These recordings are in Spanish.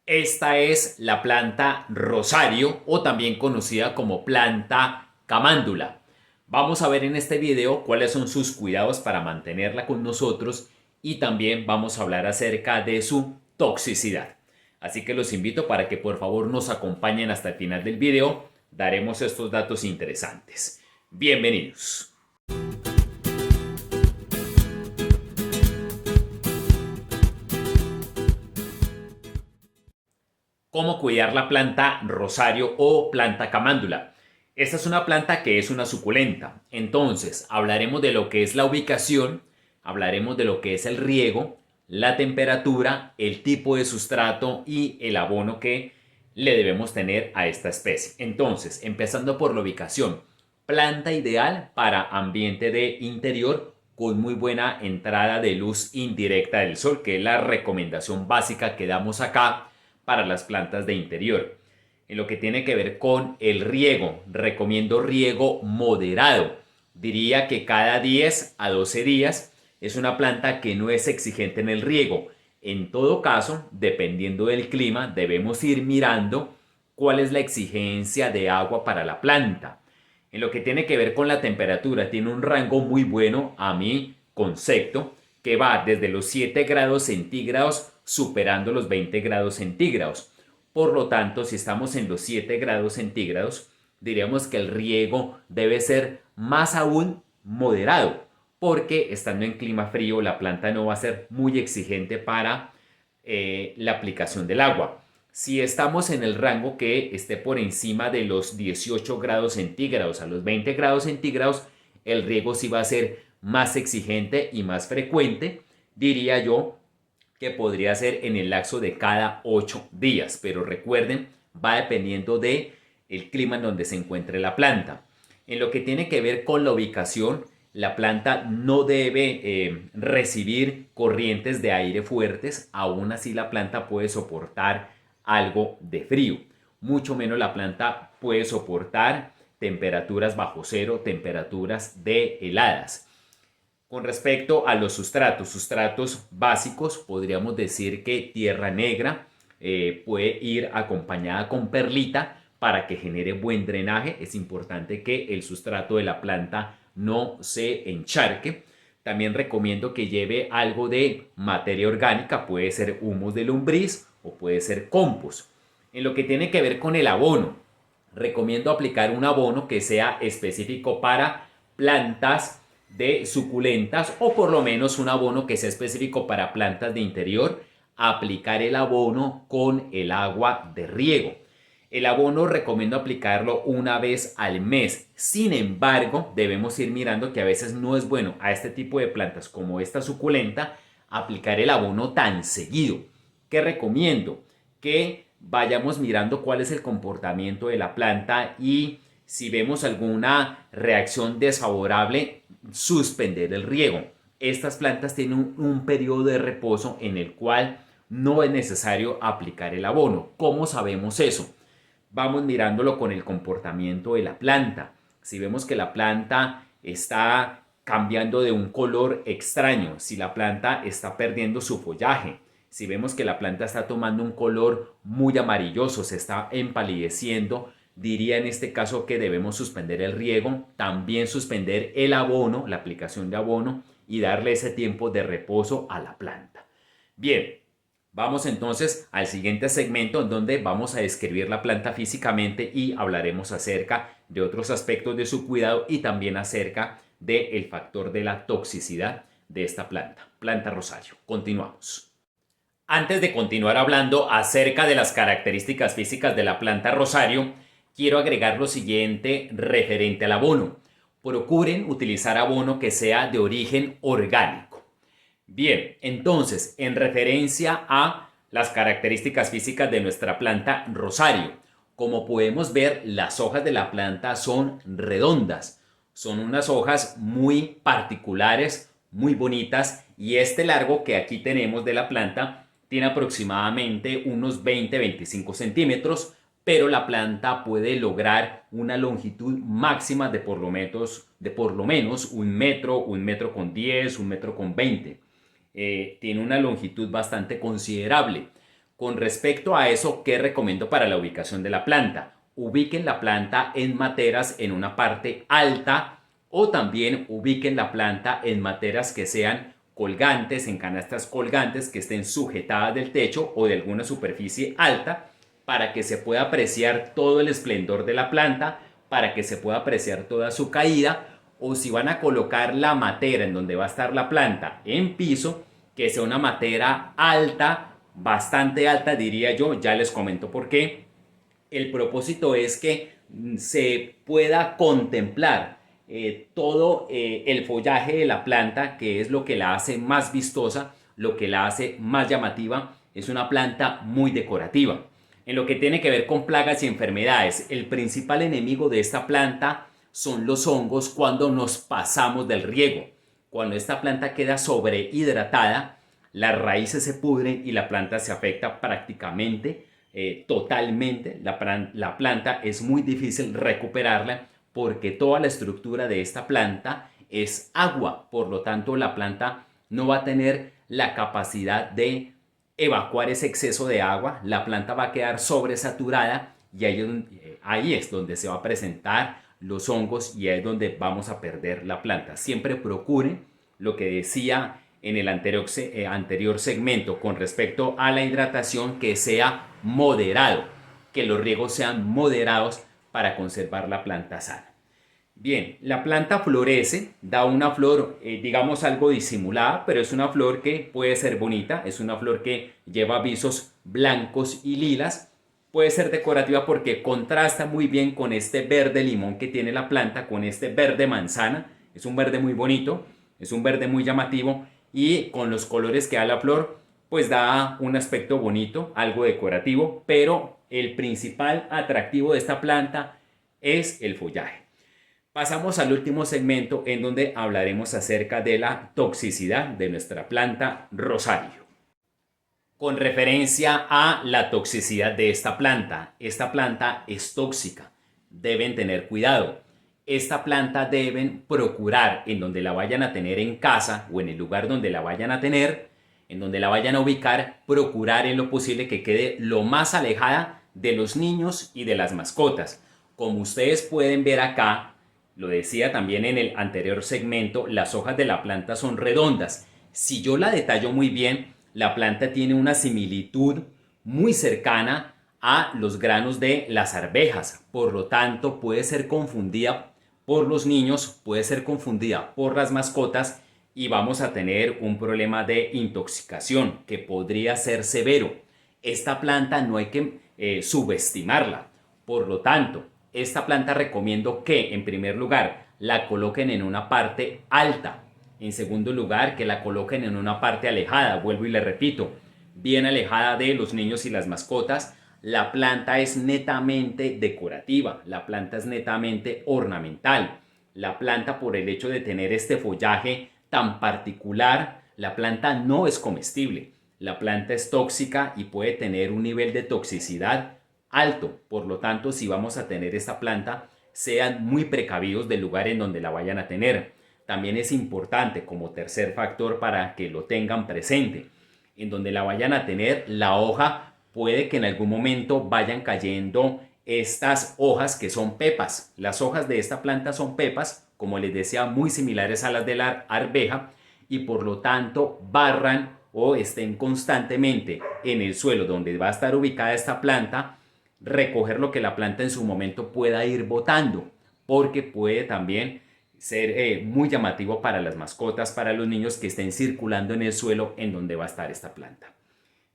Esta es la planta rosario o también conocida como planta camándula. Vamos a ver en este video cuáles son sus cuidados para mantenerla con nosotros y también vamos a hablar acerca de su toxicidad. Así que los invito para que por favor nos acompañen hasta el final del video. Daremos estos datos interesantes. Bienvenidos. ¿Cómo cuidar la planta rosario o planta camándula? Esta es una planta que es una suculenta. Entonces, hablaremos de lo que es la ubicación, hablaremos de lo que es el riego, la temperatura, el tipo de sustrato y el abono que le debemos tener a esta especie. Entonces, empezando por la ubicación, planta ideal para ambiente de interior con muy buena entrada de luz indirecta del sol, que es la recomendación básica que damos acá para las plantas de interior. En lo que tiene que ver con el riego, recomiendo riego moderado. Diría que cada 10 a 12 días. Es una planta que no es exigente en el riego. En todo caso, dependiendo del clima, debemos ir mirando cuál es la exigencia de agua para la planta. En lo que tiene que ver con la temperatura, tiene un rango muy bueno a mi concepto, que va desde los 7 grados centígrados superando los 20 grados centígrados. Por lo tanto, si estamos en los 7 grados centígrados, diríamos que el riego debe ser más aún moderado, porque estando en clima frío la planta no va a ser muy exigente para la aplicación del agua. Si estamos en el rango que esté por encima de los 18 grados centígrados a los 20 grados centígrados, el riego sí va a ser más exigente y más frecuente, diría yo que podría ser en el lapso de cada 8 días, pero recuerden, va dependiendo de el clima en donde se encuentre la planta. En lo que tiene que ver con la ubicación, la planta no debe recibir corrientes de aire fuertes, aún así la planta puede soportar algo de frío. Mucho menos la planta puede soportar temperaturas bajo cero, temperaturas de heladas. Con respecto a los sustratos básicos, podríamos decir que tierra negra puede ir acompañada con perlita para que genere buen drenaje. Es importante que el sustrato de la planta no se encharque. También recomiendo que lleve algo de materia orgánica, puede ser humus de lombriz o puede ser compost. En lo que tiene que ver con el abono, recomiendo aplicar un abono que sea específico para plantas de suculentas o por lo menos un abono que sea específico para plantas de interior. Aplicar el abono con el agua de riego. El abono recomiendo aplicarlo una vez al mes. Sin embargo, debemos ir mirando que a veces no es bueno a este tipo de plantas como esta suculenta aplicar el abono tan seguido. ¿Qué recomiendo? Que vayamos mirando cuál es el comportamiento de la planta y si vemos alguna reacción desfavorable, suspender el riego. Estas plantas tienen un periodo de reposo en el cual no es necesario aplicar el abono. ¿Cómo sabemos eso? Vamos mirándolo con el comportamiento de la planta. Si vemos que la planta está cambiando de un color extraño, si la planta está perdiendo su follaje, si vemos que la planta está tomando un color muy amarilloso, se está empalideciendo, diría en este caso que debemos suspender el riego, también suspender el abono, la aplicación de abono y darle ese tiempo de reposo a la planta. Bien, vamos entonces al siguiente segmento en donde vamos a describir la planta físicamente y hablaremos acerca de otros aspectos de su cuidado y también acerca del factor de la toxicidad de esta planta, planta rosario. Continuamos. Antes de continuar hablando acerca de las características físicas de la planta rosario, quiero agregar lo siguiente referente al abono. Procuren utilizar abono que sea de origen orgánico. Bien, entonces, en referencia a las características físicas de nuestra planta rosario, como podemos ver, las hojas de la planta son redondas. Son unas hojas muy particulares, muy bonitas, y este largo que aquí tenemos de la planta tiene aproximadamente unos 20-25 centímetros, pero la planta puede lograr una longitud máxima de por lo menos un metro con 10, un metro con 20. Tiene una longitud bastante considerable. Con respecto a eso, ¿qué recomiendo para la ubicación de la planta? Ubiquen la planta en materas en una parte alta o también ubiquen la planta en materas que sean colgantes, en canastas colgantes que estén sujetadas del techo o de alguna superficie alta para que se pueda apreciar todo el esplendor de la planta, para que se pueda apreciar toda su caída, o si van a colocar la matera en donde va a estar la planta en piso, que sea una matera alta, bastante alta diría yo, ya les comento por qué. El propósito es que se pueda contemplar todo el follaje de la planta, que es lo que la hace más vistosa, lo que la hace más llamativa. Es una planta muy decorativa. En lo que tiene que ver con plagas y enfermedades, el principal enemigo de esta planta son los hongos cuando nos pasamos del riego. Cuando esta planta queda sobrehidratada, las raíces se pudren y la planta se afecta prácticamente totalmente. La planta es muy difícil recuperarla porque toda la estructura de esta planta es agua. Por lo tanto, la planta no va a tener la capacidad de evacuar ese exceso de agua. La planta va a quedar sobresaturada y ahí es donde se va a presentar los hongos y ahí es donde vamos a perder la planta. Siempre procuren lo que decía en el anterior segmento con respecto a la hidratación, que sea moderado, que los riegos sean moderados para conservar la planta sana. Bien, la planta florece, da una flor, digamos algo disimulada, pero es una flor que puede ser bonita, es una flor que lleva visos blancos y lilas, puede ser decorativa porque contrasta muy bien con este verde limón que tiene la planta, con este verde manzana, es un verde muy bonito, es un verde muy llamativo y con los colores que da la flor, pues da un aspecto bonito, algo decorativo, pero el principal atractivo de esta planta es el follaje. Pasamos al último segmento en donde hablaremos acerca de la toxicidad de nuestra planta rosario. Con referencia a la toxicidad de esta planta es tóxica, deben tener cuidado. Esta planta deben procurar en donde la vayan a tener en casa o en el lugar donde la vayan a tener, en donde la vayan a ubicar, procurar en lo posible que quede lo más alejada de los niños y de las mascotas. Como ustedes pueden ver acá, lo decía también en el anterior segmento, las hojas de la planta son redondas. Si yo la detallo muy bien, la planta tiene una similitud muy cercana a los granos de las arvejas. Por lo tanto, puede ser confundida por los niños, puede ser confundida por las mascotas y vamos a tener un problema de intoxicación que podría ser severo. Esta planta no hay que subestimarla. Por lo tanto, esta planta recomiendo que, en primer lugar, la coloquen en una parte alta. En segundo lugar, que la coloquen en una parte alejada. Vuelvo y le repito, bien alejada de los niños y las mascotas. La planta es netamente decorativa. La planta es netamente ornamental. La planta, por el hecho de tener este follaje tan particular, la planta no es comestible. La planta es tóxica y puede tener un nivel de toxicidad alto. Por lo tanto, si vamos a tener esta planta, sean muy precavidos del lugar en donde la vayan a tener. También es importante como tercer factor para que lo tengan presente. En donde la vayan a tener, la hoja puede que en algún momento vayan cayendo estas hojas que son pepas. Las hojas de esta planta son pepas, como les decía, muy similares a las de la arveja y por lo tanto barran o estén constantemente en el suelo donde va a estar ubicada esta planta, recoger lo que la planta en su momento pueda ir botando, porque puede también ser muy llamativo para las mascotas, para los niños que estén circulando en el suelo en donde va a estar esta planta.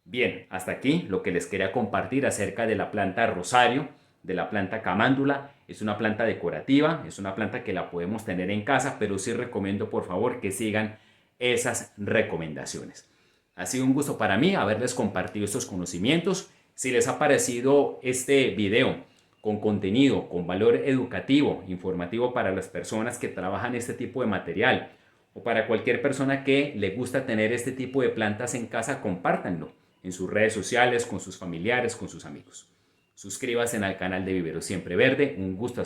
Bien, hasta aquí lo que les quería compartir acerca de la planta rosario, de la planta camándula. Es una planta decorativa, es una planta que la podemos tener en casa, pero sí recomiendo por favor que sigan esas recomendaciones. Ha sido un gusto para mí haberles compartido estos conocimientos. Si les ha parecido este video con contenido, con valor educativo, informativo para las personas que trabajan este tipo de material o para cualquier persona que le gusta tener este tipo de plantas en casa, compártanlo en sus redes sociales, con sus familiares, con sus amigos. Suscríbanse al canal de Vivero Siempre Verde. Un gusto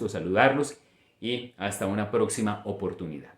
saludarlos y hasta una próxima oportunidad.